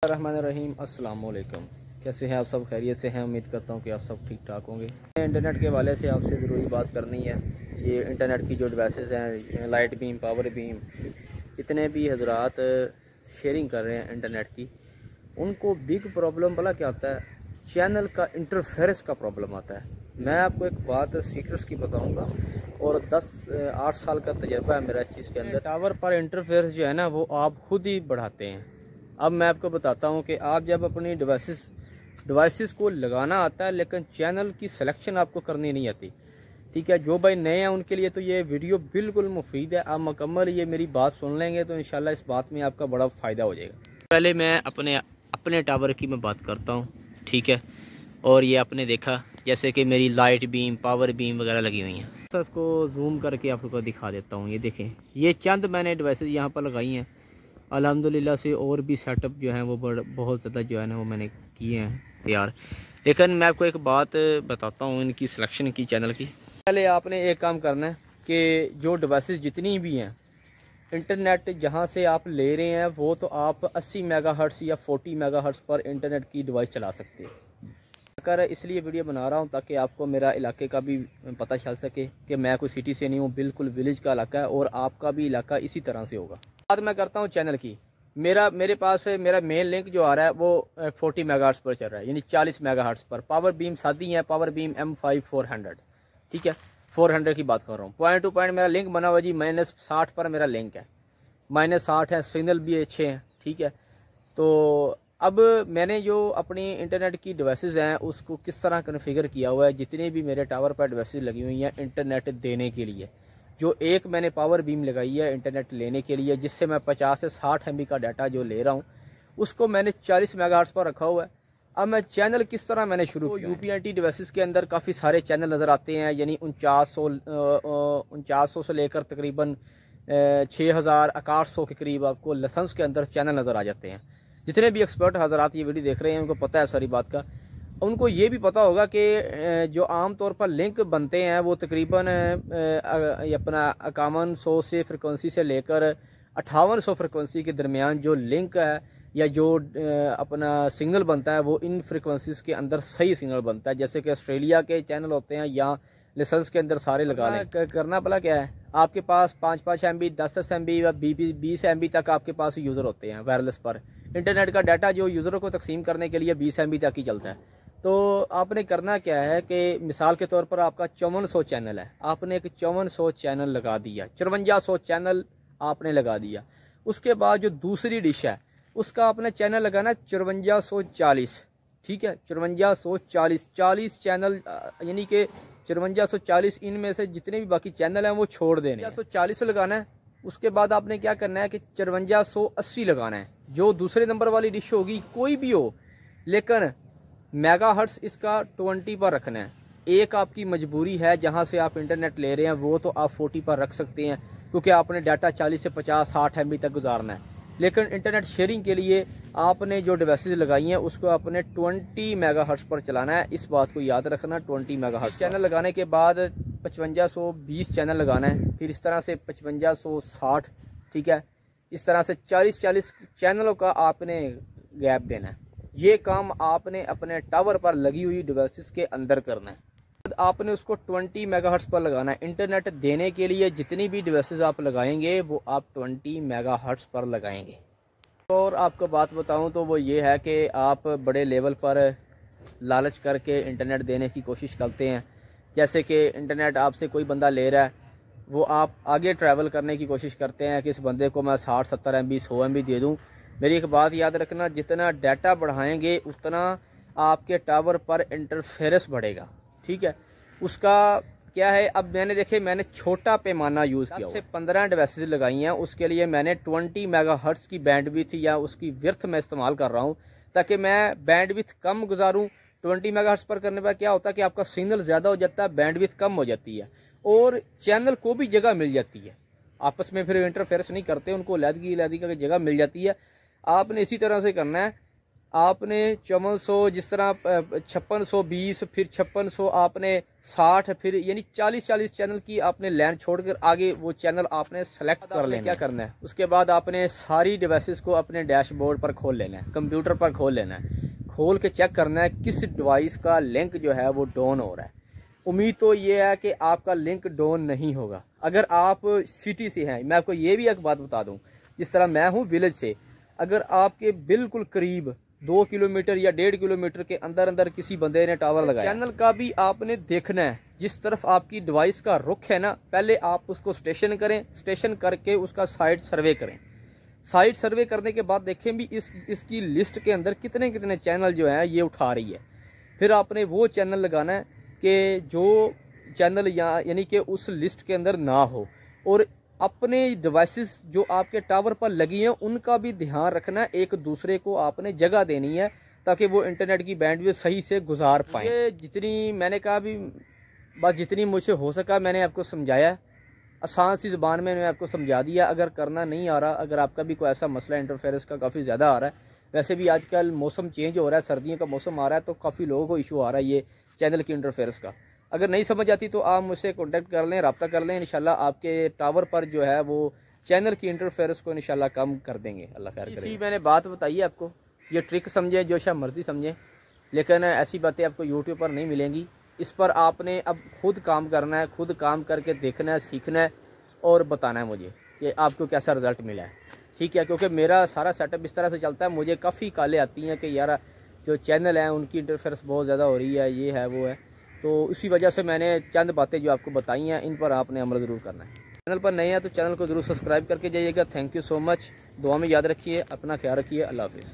रहमानिर्रहीम। अस्सलाम वालेकुम। कैसे हैं आप सब? खैरियत से हैं? उम्मीद करता हूं कि आप सब ठीक ठाक होंगे। इंटरनेट के हवाले से आपसे ज़रूरी बात करनी है। ये इंटरनेट की जो डिवाइसेस हैं, लाइट बीम, पावर बीम, इतने भी हजरात शेयरिंग कर रहे हैं इंटरनेट की, उनको बिग प्रॉब्लम भला क्या आता है? चैनल का इंटरफेरेंस का प्रॉब्लम आता है। मैं आपको एक बात सीक्रेट्स की बताऊंगा और 8 साल का तजर्बा है मेरा इस चीज़ के अंदर। टावर पर इंटरफेरेंस जो है ना, वो आप खुद ही बढ़ाते हैं। अब मैं आपको बताता हूँ कि आप जब अपनी डिवाइसेस को लगाना आता है, लेकिन चैनल की सिलेक्शन आपको करनी नहीं आती। ठीक है, जो भाई नए हैं उनके लिए तो ये वीडियो बिल्कुल मुफीद है। आप मुकम्मल ये मेरी बात सुन लेंगे तो इंशाल्लाह इस बात में आपका बड़ा फ़ायदा हो जाएगा। पहले मैं अपने टावर की मैं बात करता हूँ, ठीक है। और ये आपने देखा जैसे कि मेरी लाइट बीम, पावर बीम वगैरह लगी हुई हैं। तो इसको जूम करके आपको दिखा देता हूँ। ये देखें, ये चंद मैंने डिवाइसेस यहाँ पर लगाई हैं अल्हम्दुलिल्लाह से। और भी सेटअप जो है वो बहुत ज़्यादा जो है ना वो मैंने किए हैं तैयार। लेकिन मैं आपको एक बात बताता हूँ इनकी सिलेक्शन की, चैनल की। पहले आपने एक काम करना है कि जो डिवाइसेस जितनी भी हैं, इंटरनेट जहाँ से आप ले रहे हैं वो तो आप 80 मेगाहर्ट्ज़ या 40 मेगाहर्ट्ज़ पर इंटरनेट की डिवाइस चला सकते हैं। कर इसलिए वीडियो बना रहा हूँ ताकि आपको मेरा इलाके का भी पता चल सके कि मैं कोई सिटी से नहीं हूँ, बिल्कुल विलेज का इलाका है और आपका भी इलाका इसी तरह से होगा। बात मैं करता हूँ चैनल की। मेरे पास मेरा मेन लिंक जो आ रहा है वो 40 मेगाहर्ट्ज़ पर चल रहा है, यानी 40 मेगाहर्ट्ज़ पर। पावर बीम सादी है, पावर बीम M5 400, ठीक है, 400 की बात कर रहा हूँ। पॉइंट टू पॉइंट मेरा लिंक बना हुआ जी, -60 पर मेरा लिंक है, -60 है, सिग्नल भी अच्छे हैं, ठीक है। तो अब मैंने जो अपनी इंटरनेट की डिवाइसेस हैं उसको किस तरह कन्फिगर किया हुआ है, जितने भी मेरे टावर पर डिवाइसेस लगी हुई हैं इंटरनेट देने के लिए। जो एक मैंने पावर बीम लगाई है इंटरनेट लेने के लिए, जिससे मैं 50 से 60 MB का डाटा जो ले रहा हूँ, उसको मैंने 40 मेगाहर्ट्ज़ पर रखा हुआ है। अब मैं चैनल किस तरह मैंने शुरू किया, UPnT डिवाइसेस के अंदर काफ़ी सारे चैनल नज़र आते हैं, यानी 4900 से लेकर तकरीबन 6800 के करीब आपको लाइसेंस के अंदर चैनल नज़र आ जाते हैं। जितने भी एक्सपर्ट हजरात ये वीडियो देख रहे हैं उनको पता है सारी बात का। उनको ये भी पता होगा कि जो आम तौर पर लिंक बनते हैं वो तकरीबन अपना 5100 से फ्रिक्वेंसी से लेकर 5800 फ्रिक्वेंसी के दरमियान जो लिंक है या जो अपना सिग्नल बनता है वो इन फ्रिक्वेंसीज के अंदर सही सिग्नल बनता है। जैसे कि ऑस्ट्रेलिया के चैनल होते हैं या लाइसेंस के अंदर सारे लगा लें। करना भला क्या है, आपके पास 5-5 MB, 10 MB या 20 MB तक आपके पास यूज़र होते हैं वायरलेस पर। इंटरनेट का डाटा जो यूज़रों को तकसीम करने के लिए 20 MB तक ही चलता है। तो आपने करना क्या है कि मिसाल के तौर पर आपका 5400 चैनल है, आपने एक 5400 चैनल लगा दिया, 5400 चैनल आपने लगा दिया। उसके बाद जो दूसरी डिश है उसका आपने चैनल लगाना 5440, ठीक है, 5440 40 चैनल, यानी कि 5440 इनमें से जितने भी बाकी चैनल हैं वो छोड़ देने। 5440 लगाना है। उसके बाद आपने क्या करना है कि 5480 लगाना है। जो दूसरे नंबर वाली डिश होगी कोई भी हो, लेकिन मेगाहर्ट्ज़ इसका 20 पर रखना है। एक आपकी मजबूरी है, जहां से आप इंटरनेट ले रहे हैं वो तो आप 40 पर रख सकते हैं क्योंकि आपने डाटा 40 से 50-60 MB तक गुजारना है। लेकिन इंटरनेट शेयरिंग के लिए आपने जो डिवाइसेस लगाई हैं उसको आपने 20 मेगाहर्ट्ज़ पर चलाना है। इस बात को याद रखना, 20 मेगाहर्ट्ज़। चैनल लगाने के बाद 5520 चैनल लगाना है, फिर इस तरह से 5560, ठीक है, इस तरह से 40-40 चैनलों का आपने गैप देना है। ये काम आपने अपने टावर पर लगी हुई डिवाइसेस के अंदर करना है। आपने उसको 20 मेगाहर्ट्ज़ पर लगाना है। इंटरनेट देने के लिए जितनी भी डिवाइसेस आप लगाएंगे वो आप 20 मेगाहर्ट्ज़ पर लगाएंगे। और आपको बात बताऊं तो वो ये है कि आप बड़े लेवल पर लालच करके इंटरनेट देने की कोशिश करते हैं। जैसे कि इंटरनेट आपसे कोई बंदा ले रहा है, वो आप आगे ट्रैवल करने की कोशिश करते हैं कि इस बंदे को मैं 60-70 MB 100 MB दे दूं। मेरी एक बात याद रखना, जितना डाटा बढ़ाएंगे उतना आपके टावर पर इंटरफेरेंस बढ़ेगा, ठीक है। उसका क्या है, अब मैंने छोटा पैमाना यूज़ किया, 10 से 15 डिवाइसेस लगाई हैं। उसके लिए मैंने 20 मेगाहर्ट्ज़ की बैंडविड्थ या उसकी विड्थ में इस्तेमाल कर रहा हूँ ताकि मैं बैंडविड्थ कम गुजारूँ। 20 मेगाहर्ट्ज़ पर करने पर क्या होता है कि आपका सिग्नल ज़्यादा हो जाता है, बैंडविड्थ कम हो जाती है और चैनल को भी जगह मिल जाती है। आपस में फिर इंटरफेरेंस नहीं करते, उनको अलहदगी का जगह मिल जाती है। आपने इसी तरह से करना है आपने 5400 जिस तरह 5620 फिर 5600 आपने 60 फिर यानी 40 चैनल की आपने लाइन छोड़कर आगे वो चैनल आपने सेलेक्ट कर लेना। क्या करना है उसके बाद आपने सारी डिवाइसेस को अपने डैशबोर्ड पर खोल लेना है, कंप्यूटर पर खोल लेना है, खोल के चेक करना है किस डिवाइस का लिंक जो है वो डाउन हो रहा है। उम्मीद तो ये है कि आपका लिंक डाउन नहीं होगा। अगर आप सिटी से हैं, मैं आपको ये भी एक बात बता दूं, जिस तरह मैं हूं विलेज से, अगर आपके बिल्कुल करीब 2 किलोमीटर या 1.5 किलोमीटर के अंदर अंदर किसी बंदे ने टावर लगाया, चैनल का भी आपने देखना है। जिस तरफ आपकी डिवाइस का रुख है ना, पहले आप उसको स्टेशन करें, स्टेशन करके उसका साइट सर्वे करें। साइट सर्वे करने के बाद देखें भी इसकी लिस्ट के अंदर कितने कितने चैनल जो है ये उठा रही है। फिर आपने वो चैनल लगाना है कि जो चैनल यानी कि उस लिस्ट के अंदर ना हो, और अपने डिवाइसेस जो आपके टावर पर लगी हैं उनका भी ध्यान रखना है। एक दूसरे को आपने जगह देनी है ताकि वो इंटरनेट की बैंडविड्थ सही से गुजार पाए। ये जितनी मैंने कहा भी बस जितनी मुझसे हो सका मैंने आपको समझाया, आसान सी ज़बान में मैंने आपको समझा दिया। अगर करना नहीं आ रहा, अगर आपका भी कोई ऐसा मसला इंटरफेरेंस का काफ़ी ज़्यादा आ रहा है, वैसे भी आजकल मौसम चेंज हो रहा है, सर्दियों का मौसम आ रहा है, तो काफ़ी लोगों को इशू आ रहा है ये चैनल की इंटरफेरेंस का। अगर नहीं समझ आती तो आप मुझसे कॉन्टैक्ट कर लें, रब्ता कर लें। इंशाल्लाह आपके टावर पर जो है वो चैनल की इंटरफेरेंस को इंशाल्लाह कम कर देंगे। अल्लाह खैर करे। इसी मैंने बात बताई है आपको, ये ट्रिक समझे जो शायद मर्जी समझे, लेकिन ऐसी बातें आपको यूट्यूब पर नहीं मिलेंगी। इस पर आपने अब खुद काम करना है, खुद काम करके देखना है, सीखना है और बताना है मुझे कि आपको कैसा रिजल्ट मिला है। ठीक है, क्योंकि मेरा सारा सेटअप इस तरह से चलता है, मुझे काफ़ी कॉलें आती हैं कि यार जो चैनल हैं उनकी इंटरफेरेंस बहुत ज़्यादा हो रही है, ये है वो है। तो इसी वजह से मैंने चंद बातें जो आपको बताई हैं इन पर आपने अमल ज़रूर करना है। चैनल पर नए हैं तो चैनल को ज़रूर सब्सक्राइब करके जाइएगा। Thank you so much. दुआ में याद रखिए, अपना ख्याल रखिए। अल्लाह हाफिज़।